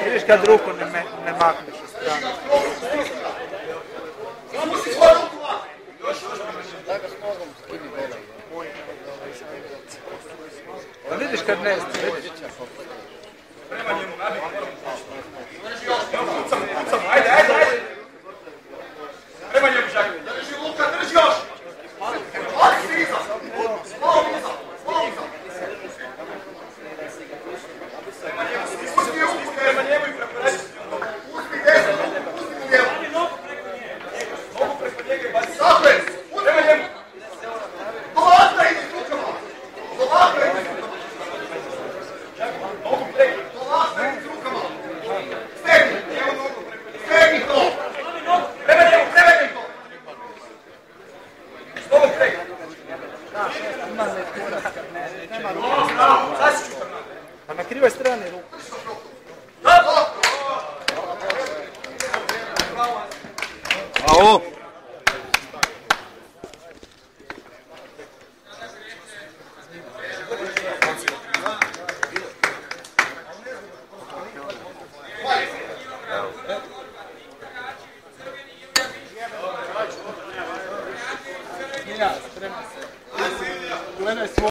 Vidiš kad ruku ne makneš u stranu. Pa vidiš kad ne vidiš. Ajde! Prema njemu žakne. Drži Luka, drži još! Odmah si iza! Slovo iza! Prema njemu, uzmi ruku prema njemu i preko reći. Uzmi desno, uzmi mu lijevo. Nogu preko njega i baci. Zapre! Prema njemu! Dolazna idi s rukama! Dolazna idi s rukama! Nogu preko! Dolazna idi s rukama! Stegni! Evo nogu preko njega! Stegni to! Prema njemu! Prema njemu! Slovo preko! Ima nekurac kad nema ruku. Pa na krivoj strani ruku. Bravo! Ja, sprema se. Gledaj svoj.